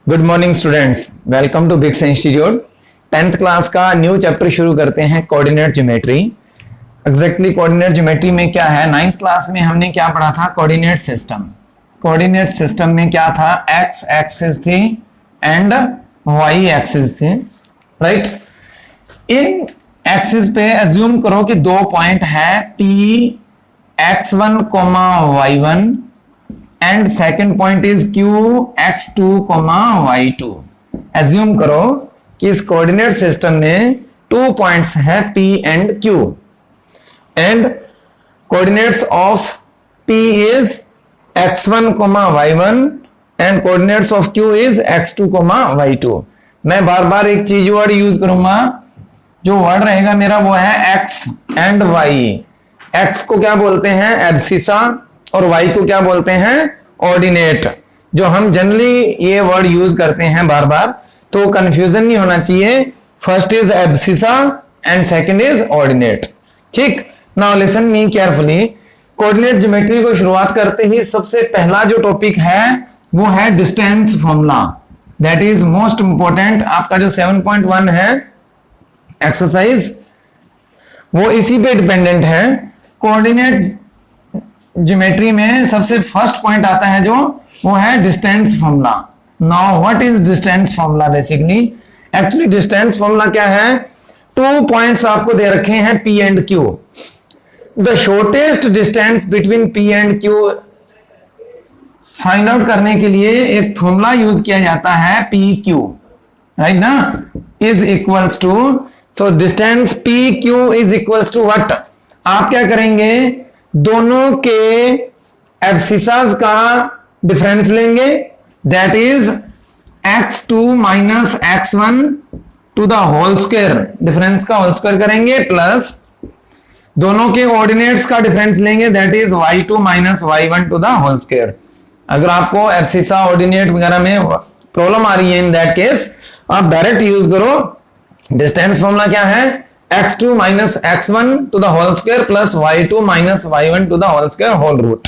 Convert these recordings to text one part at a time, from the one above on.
Good morning students, welcome to Bix institute. 10th class का new chapter शुरू करते हैं, coordinate geometry. Exactly coordinate geometry में क्या है, 9th क्लास में हमने क्या पढ़ा था, कोऑर्डिनेट सिस्टम। कोऑर्डिनेट सिस्टम में क्या था, एक्स एक्सिस थी एंड वाई एक्सिस थी, राइट। इन एक्सिस पे एज्यूम करो कि दो पॉइंट है P x1, y1 and second point is q x2, y2। Assume करो कि इस कोऑर्डिनेट सिस्टम में 2 पॉइंट्स है p and q and coordinates of p is x1, y1 and coordinates of q is x2, y2। मैं बार बार एक चीज word use करूंगा, जो वर्ड रहेगा मेरा वो है x एंड y। x को क्या बोलते हैं, एब्सिसा, और y को क्या बोलते हैं, ऑर्डिनेट। जो हम जनरली ये वर्ड यूज करते हैं बार बार, तो कंफ्यूजन नहीं होना चाहिए। First is abscissa and second is ordinate, ठीक। Now listen me carefully. Coordinate geometry को शुरुआत करते ही सबसे पहला जो टॉपिक है वो है distance formula. That is most important. आपका जो 7.1 है एक्सरसाइज, वो इसी पे डिपेंडेंट है। कोऑर्डिनेट ज्योमेट्री में सबसे फर्स्ट पॉइंट आता है जो, वो है distance formula. Now what is distance formula? Basically actually distance formula क्या है, 2 पॉइंट्स आपको दे रखे हैं P and Q। The shortest distance between P and Q find out करने के लिए एक फॉर्मूला यूज किया जाता है PQ, राइट ना, is equals to, so distance PQ is equals to what? आप क्या करेंगे, दोनों के एब्सिसास का डिफरेंस लेंगे, that is x2 minus x1 to the whole square. Difference का होल स्क्वायर करेंगे, प्लस दोनों के ऑर्डिनेट्स का डिफरेंस लेंगे, that is y2 minus y1 to the whole square. अगर आपको एब्सिसा ऑर्डिनेट वगैरह में प्रॉब्लम आ रही है, इन दैट केस आप डायरेक्ट यूज करो। डिस्टेंस फॉर्मूला क्या है, x2 minus x1 to the whole square plus y2 minus y1 to the whole square whole root.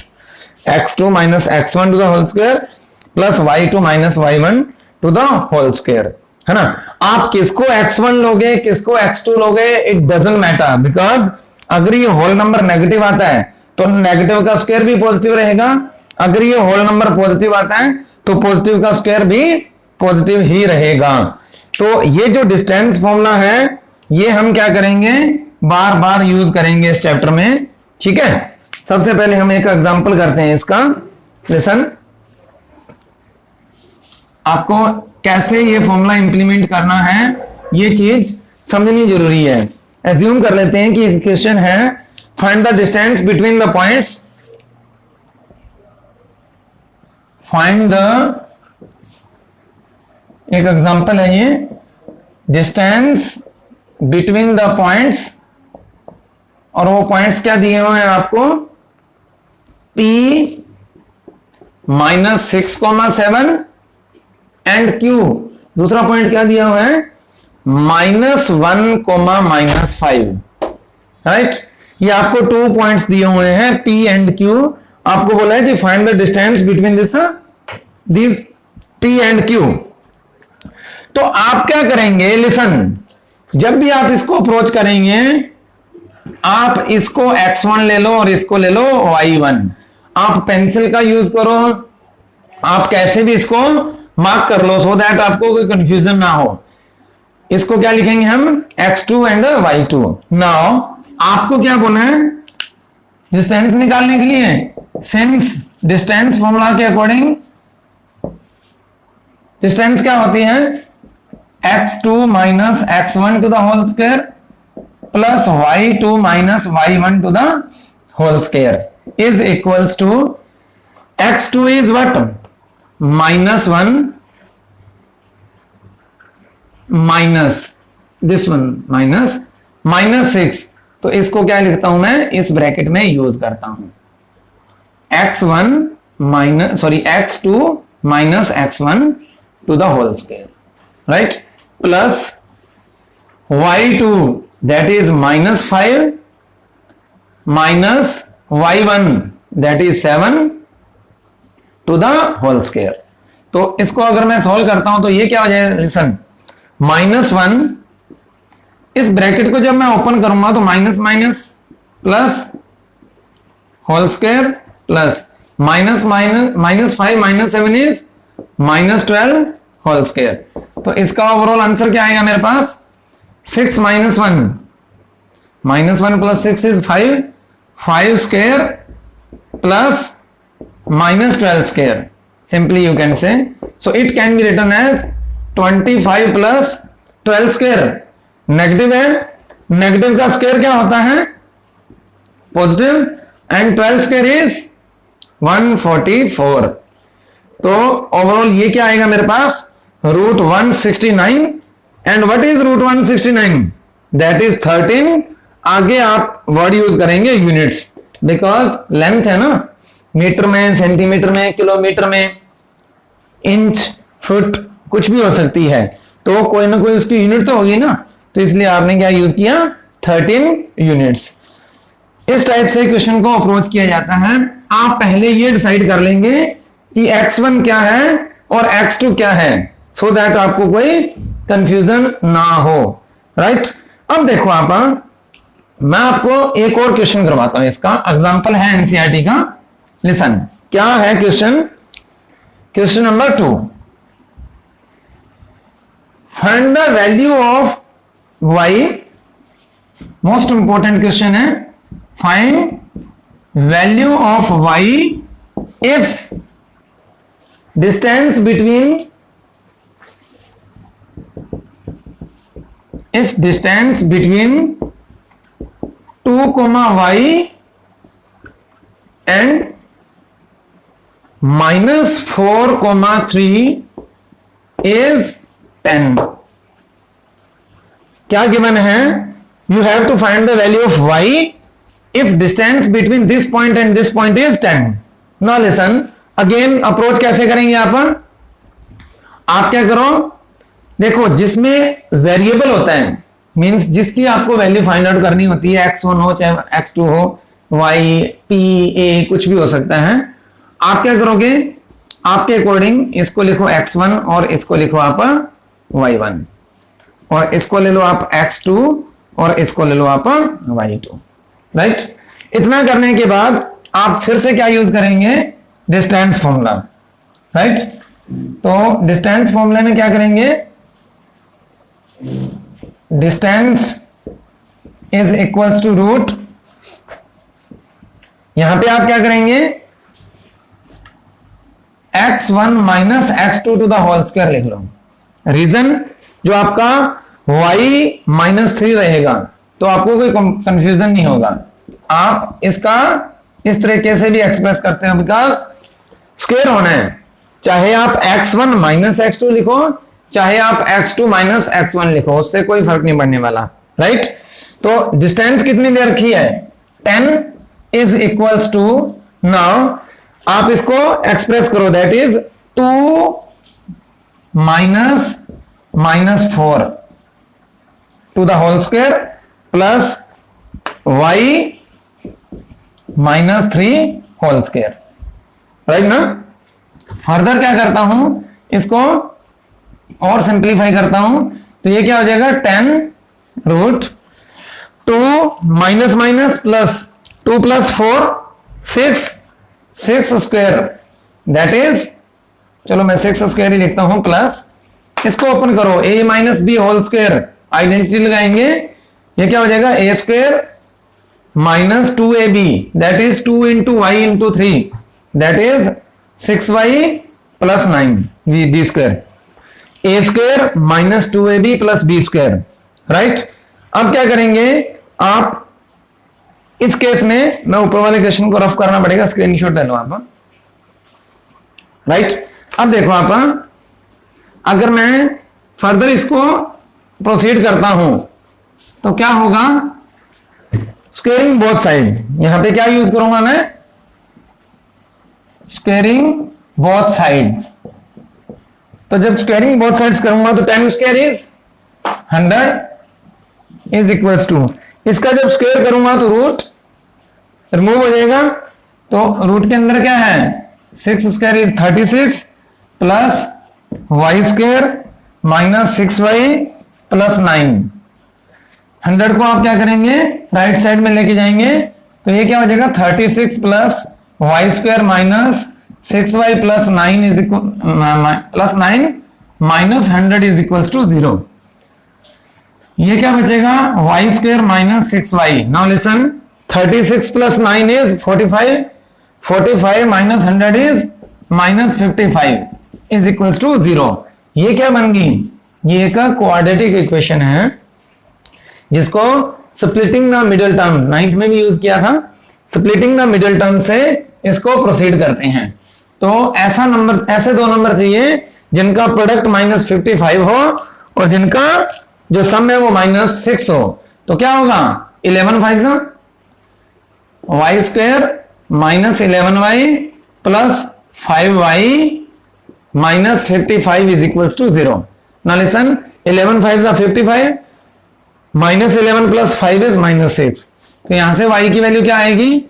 x2 minus x1 to the whole square plus y2 minus y1 to the whole square, है ना। आप किसको x1 लोगे, किसको x2 लोगे, it doesn't matter, because अगर ये whole number negative आता है तो नेगेटिव का स्क्वायर भी पॉजिटिव रहेगा। अगर ये होल नंबर पॉजिटिव आता है तो पॉजिटिव का स्क्वायर भी पॉजिटिव ही रहेगा। तो ये जो डिस्टेंस फॉर्मूला है, ये हम क्या करेंगे, बार बार यूज करेंगे इस चैप्टर में, ठीक है। सबसे पहले हम एक एग्जांपल करते हैं इसका। लिसन, आपको कैसे ये फॉर्मूला इंप्लीमेंट करना है, ये चीज समझनी जरूरी है। एज्यूम कर लेते हैं कि क्वेश्चन है, find the distance between the points, find the, एक एग्जांपल है ये, डिस्टेंस बिटवीन द पॉइंट्स, और वो पॉइंट्स क्या दिए हुए हैं आपको, P माइनस 6,7 एंड Q। दूसरा पॉइंट क्या दिया हुआ है, -1, -5, राइट। ये आपको 2 पॉइंट्स दिए हुए हैं P एंड Q। आपको बोला है कि find the distance between this P and Q। तो आप क्या करेंगे, लिसन, जब भी आप इसको अप्रोच करेंगे, आप इसको x1 ले लो और इसको ले लो y1। आप पेंसिल का यूज करो, आप कैसे भी इसको मार्क कर लो, सो दैट आपको कोई कंफ्यूजन ना हो। इसको क्या लिखेंगे हम, x2 एंड y2। नाउ आपको क्या बोला है, डिस्टेंस निकालने के लिए, सिंस डिस्टेंस फॉर्मूला के अकॉर्डिंग डिस्टेंस क्या होती है, x2 minus x1 to the whole square plus y2 minus y1 to the whole square is equals to, x2 is what, -1 minus this one minus -6। तो इसको क्या लिखता हूं मैं, इस ब्रैकेट में यूज करता हूं, x1 minus, sorry, x2 minus x1 to the whole square, right, plus y2 that is -5 minus y1 that is 7 to the whole square। तो इसको अगर मैं सॉल्व करता हूं तो ये क्या हो जाएगा, लिसन, -1, इस ब्रैकेट को जब मैं ओपन करूंगा तो minus minus plus whole square plus minus -5 -7 is -12 whole square. तो इसका ओवरऑल आंसर क्या आएगा मेरे पास, 6 -1 -1 plus 6 is 5 square plus -12 square, simply you can say, so it can be written as 25 plus 12 square. Negative है, negative का square क्या होता है, पॉजिटिव, एंड 12 स्क्वायर इज 144। तो ओवरऑल ये क्या आएगा मेरे पास, √169, and what is √169, that is 13। आगे आप वर्ड यूज करेंगे यूनिट्स, बिकॉज लेंथ है ना, मीटर में, सेंटीमीटर में, किलोमीटर में, इंच, फुट, कुछ भी हो सकती है, तो कोई ना कोई उसकी यूनिट तो होगी ना, तो इसलिए आपने क्या यूज किया, 13 यूनिट्स। इस टाइप से क्वेश्चन को अप्रोच किया जाता है। आप पहले ये डिसाइड कर लेंगे कि x1 क्या है और x2 क्या है, सो दैट आपको कोई कंफ्यूजन ना हो, राइट। अब देखो आप, मैं आपको एक और क्वेश्चन करवाता हूं, इसका एग्जांपल है एनसीईआरटी का। लिसन, क्या है question, question number 2, find the value of y, most important question है, find value of y if distance between two y and -4, 3 is 10। क्या गिवन है, you have to find the value of y if distance between this point and this point is 10। Now listen, again approach कैसे करेंगे आप क्या करो, देखो जिसमें variable होता है, मींस जिसकी आपको वैल्यू फाइंड आउट करनी होती है, x1 हो चाहे x2 हो, y, p, a कुछ भी हो सकता है, आप क्या करोगे, आपके अकॉर्डिंग इसको लिखो x1 और इसको लिखो आप y1, और इसको ले लो आप x2 और इसको ले लो आप y2, राइट। इतना करने के बाद आप फिर से क्या यूज करेंगे, डिस्टेंस फॉर्मूला, राइट। तो डिस्टेंस फॉर्मूला में क्या करेंगे, distance is equals to root, यहां पे आप क्या करेंगे, x1 minus x2 to the whole square लिख लो। रीजन, जो आपका y -3 रहेगा तो आपको कोई कंफ्यूजन नहीं होगा, आप इसका इस तरीके से भी एक्सप्रेस करते हैं, बिकॉज स्क्वायर होना है, चाहे आप x1 माइनस x2 लिखो, चाहे आप x2 माइनस x1 लिखो, उससे कोई फर्क नहीं पड़ने वाला, राइट। तो डिस्टेंस कितनी दे रखी है, 10 इज इक्वल्स टू, नाउ आप इसको एक्सप्रेस करो, that is 2 -4 to the whole square plus y -3 whole square, right ना। फर्दर क्या करता हूं, इसको और सिंप्लीफाई करता हूं, तो ये क्या हो जाएगा, 10√2 minus minus plus 2 + 4 6 square, that is, चलो मैं 6 स्क्वायर ही लिखता हूं, प्लस इसको ओपन करो, a - b whole square, identity लगाएंगे, ये क्या हो जाएगा, a square -2ab, that is 2 × y × 3, that is 6y + 9 b square, a square -2ab + b square, right. अब क्या करेंगे आप, इस केस में मैं ऊपर वाले क्वेश्चन को रफ करना पड़ेगा, स्क्रीनशॉट ले लो आप, राइट। अब देखो आप, अगर मैं फर्दर इसको प्रोसीड करता हूं तो क्या होगा, स्क्वेयरिंग बोथ साइड, यहां पे क्या यूज करूंगा मैं, स्क्वेयरिंग बोथ साइड्स। तो जब स्क्वेयरिंग बोथ साइड्स करूंगा तो 10 square is 100 is equals to, इसका जब स्क्वायर करूंगा तो रूट रिमूव हो जाएगा, तो रूट के अंदर क्या है, 6 square is 36, plus Y square minus 6y plus 9। 100 को आप क्या करेंगे, राइट साइड में लेके जाएंगे, तो ये क्या हो जाएगा 36 plus Y square minus 6y plus 9 is equal plus 9 minus 100 is equals to 0। ये क्या बचेगा Y square minus 6y। Now listen, 36 plus 9 is 45, 45 minus 100 is minus 55 is equals to 0। ये क्या बन गई, ये एक क्वाड्रेटिक इक्वेशन है जिसको splitting the middle term 9th में भी यूज किया था। स्प्लिटिंग द मिडिल टर्म से इसको प्रोसीड करते हैं। तो ऐसा नंबर, ऐसे दो नंबर चाहिए जिनका प्रोडक्ट माइनस 55 हो और जिनका जो सम है वो माइनस 6 हो। तो क्या होगा 11 5 Y square minus 11y plus 5y minus 55 is equals to 0। ना listen, 11 5 55 minus 11 plus 5 is minus 6। तो यहां से y की वैल्यू क्या आएगी,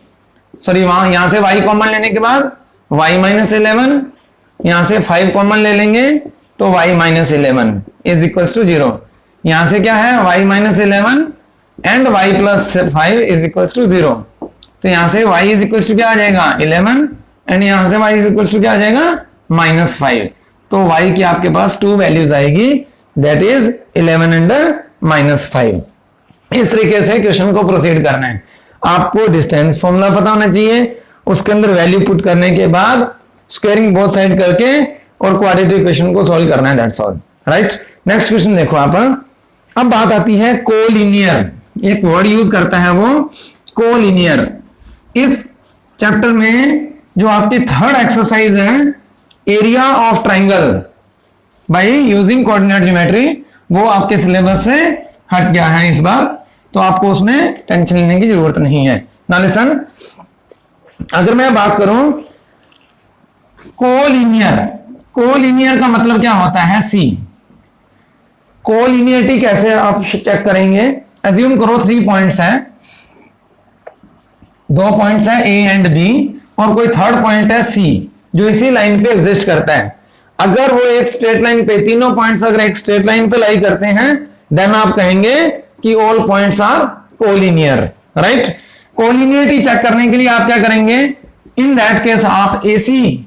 सॉरी वहां यहां से y कॉमन लेने के बाद y माइनस 11, यहां से 5 कॉमन ले लेंगे तो y minus 11 is equals to 0। यहां से क्या है y minus 11 and y plus 5 is equals to 0। तो यहां से y इज इक्वल्स टू क्या आ जाएगा 11 एंड यहां से y इज इक्वल्स टू क्या आ जाएगा माइनस 5। तो y की आपके पास 2 वैल्यूज आएगी, दैट इज 11 एंड माइनस 5। इस तरीके से क्वेश्चन को प्रोसीड करना है। आपको डिस्टेंस फॉर्मूला पता होना चाहिए, उसके अंदर वैल्यू पुट करने के बाद स्क्वायरिंग बोथ साइड करके और क्वाड्रेटिक इक्वेशन को सॉल्व करना है, that's all. Right, next question देखो आप। अब बात आती है कोलिनियर, एक वर्ड यूज करता है वो कोलिनियर। इस चैप्टर में जो आपकी थर्ड एक्सरसाइज है area of triangle by using coordinate geometry, वो आपके सिलेबस से हट गया है इस बार, तो आपको उसमें टेंशन लेने की जरूरत नहीं है। ना लिसन, अगर मैं बात करूं कोलिनियर, कोलिनियर का मतलब क्या होता है सी। कोलिनियरिटी कैसे आप चेक करेंगे, एज्यूम करो 3 पॉइंट्स हैं, 2 पॉइंट्स है ए एंड बी और कोई थर्ड पॉइंट है सी जो इसी लाइन पे एग्जिस्ट करता है। अगर वो एक स्ट्रेट लाइन पे, तीनों पॉइंट्स अगर एक स्ट्रेट लाइन पे लाई करते हैं, देन आप कहेंगे कि all points are collinear. Right, collinearity check करने के लिए आप क्या करेंगे, इन दैट केस आप AC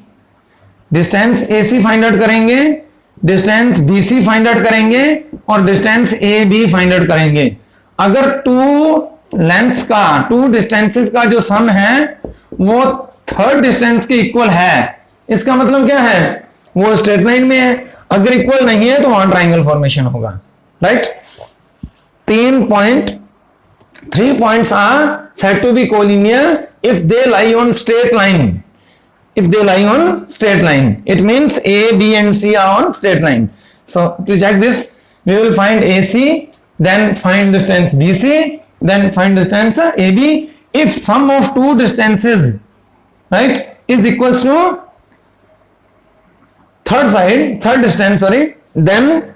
distance AC find out करेंगे, डिस्टेंस बीसी फाइंड आउट करेंगे और distance A B find out करेंगे। अगर टू लेंथ्स का, टू डिस्टेंसेस का जो सम है वो थर्ड डिस्टेंस के इक्वल है, इसका मतलब क्या है वो स्ट्रेट लाइन में है। अगर इक्वल नहीं है तो वहां ट्राइंगल फॉर्मेशन होगा। Right, 3 points are said to be collinear if they lie on straight line. If they lie on straight line, it means A, B and C are on straight line. So to check this, we will find AC, then find distance BC, then find distance AB. If sum of two distances, right, is equals to third distance, sorry, then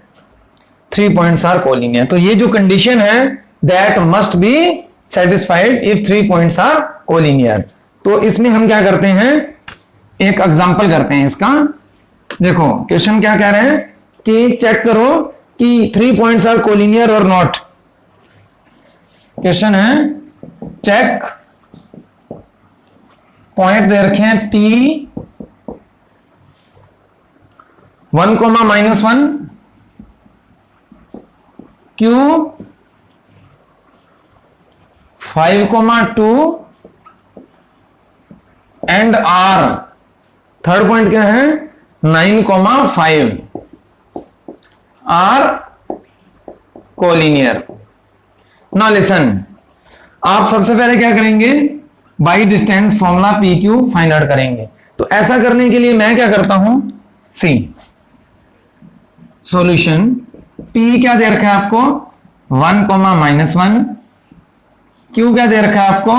3 points are collinear. तो ये जो condition है that must be satisfied if 3 points are collinear. तो इसमें हम क्या करते हैं, एक एग्जांपल करते हैं इसका। देखो क्वेश्चन क्या कह रहे हैं कि चेक करो कि 3 points are collinear or not. Question है चेक, पॉइंट दे रखे हैं P 1, -1, Q 5, 2 and R, third point क्या है 9, 5 आर कोलिनियर। नाउ लिसन, आप सबसे पहले क्या करेंगे, by distance formula P Q find out करेंगे। तो ऐसा करने के लिए मैं क्या करता हूं, सी सॉल्यूशन, P क्या दे रखा है आपको 1, -1, Q क्या दे रखा है आपको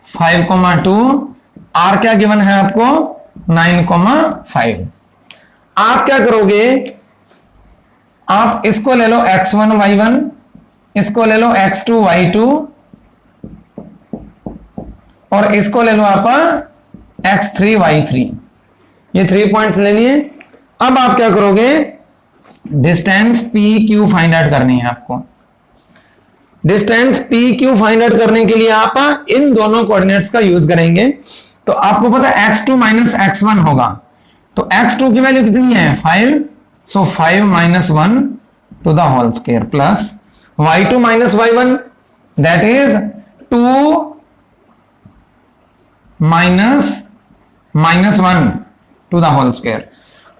5, 2, R क्या गिवन है आपको 9, 5। आप क्या करोगे, आप इसको ले लो x1 y1, इसको ले लो x2 y2 और इसको ले लो आप x3 y3। ये 3 पॉइंट्स ले लिए। अब आप क्या करोगे, distance P Q find out करनी है आपको। Distance P Q find out करने के लिए आप इन दोनों कोऑर्डिनेट्स का यूज करेंगे। तो आपको पता है x2 माइनस x1 होगा, तो x2 की वैल्यू कितनी है 5, so 5 minus 1 to the whole square plus y2 minus y1 that is 2 minus 1 to the whole square,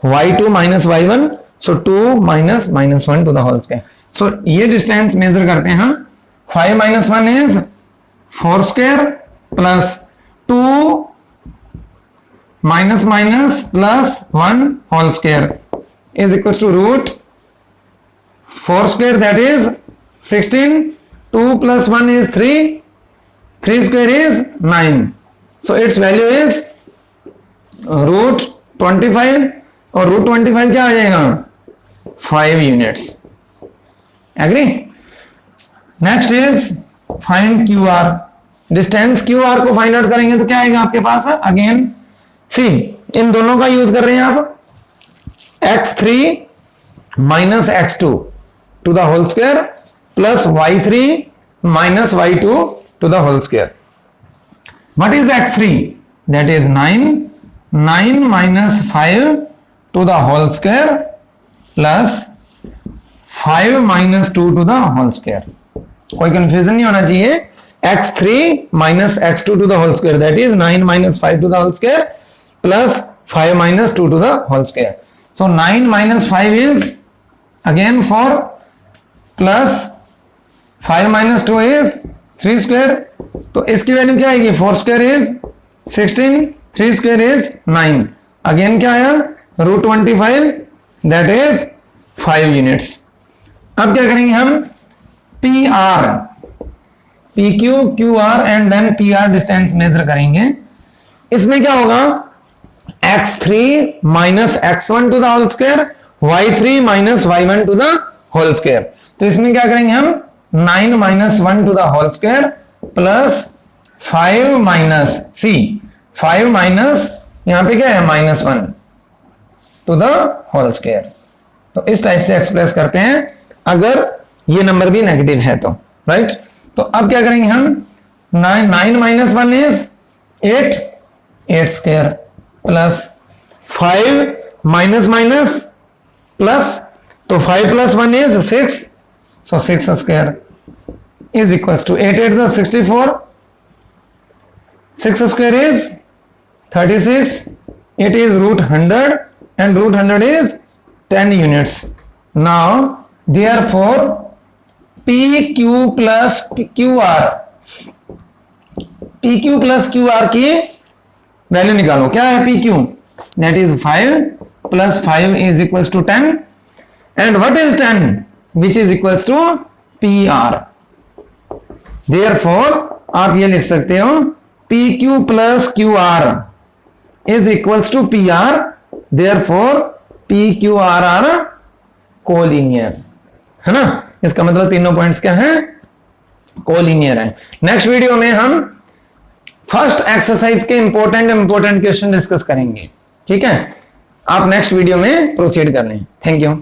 y2 minus y1 so 2 minus 1 to the whole square. So ये distance measure करते हैं हम, 5 minus 1 is 4 square plus 2 minus plus 1 whole square is equal to root 4 square that is 16, 2 plus 1 is 3 square is 9, so its value is root 25 और root 25 क्या आ जाएगा 5 units. Agree. Next is find Q R. Distance Q R को find out करेंगे तो क्या आएगा आपके पास, अगेन सी इन दोनों का यूज कर रहे हैं आप, x3 minus x2 to the whole square plus y3 minus y2 to the whole square. What is x3, that is 9 minus 5 to the whole square plus 5 minus 2 to the whole square. कोई confusion नहीं होना चाहिए, x3 minus x2 to the whole square that is 9 minus 5 to the whole square plus 5 minus 2 to the whole square. So 9 minus 5 is again 4 plus 5 minus 2 is 3 square, तो इसकी value क्या आएगी 4 square is 16, 3 square is 9, again क्या आया root 25 that is 5 units. अब क्या करेंगे हम, P R, P Q Q R and then P R distance measure करेंगे। इसमें क्या होगा, x3 minus x1 to the whole square, y3 minus y1 to the whole square. तो इसमें क्या करेंगे हम 9 minus 1 to the whole square plus 5 minus C 5 minus यहां पे क्या है minus 1 to the whole square. तो इस टाइप से एक्सप्रेस करते हैं अगर ये नंबर भी नेगेटिव है तो, राइट। तो अब क्या करेंगे हम, 9 minus 1 is 8 square plus 5 minus minus plus, तो 5 plus 1 is 6, so 6 square is equals to 8 8 is 64, 6 square is 36, it is root 100 and root 100 is 10 units. Now therefore PQ plus QR, PQ plus QR की value निकालो। क्या है PQ, that is 5 plus 5 is equals to 10 and what is 10 which is equals to PR. Therefore आप ये लिख सकते हो PQ plus QR is equals to PR, therefore PQR are collinear, है ना। इसका मतलब तीनों पॉइंट्स क्या हैं, कोलिनियर है। नेक्स्ट वीडियो में हम फर्स्ट एक्सरसाइज के इंपॉर्टेंट क्वेश्चन डिस्कस करेंगे, ठीक है। आप नेक्स्ट वीडियो में प्रोसीड कर लें। Thank you.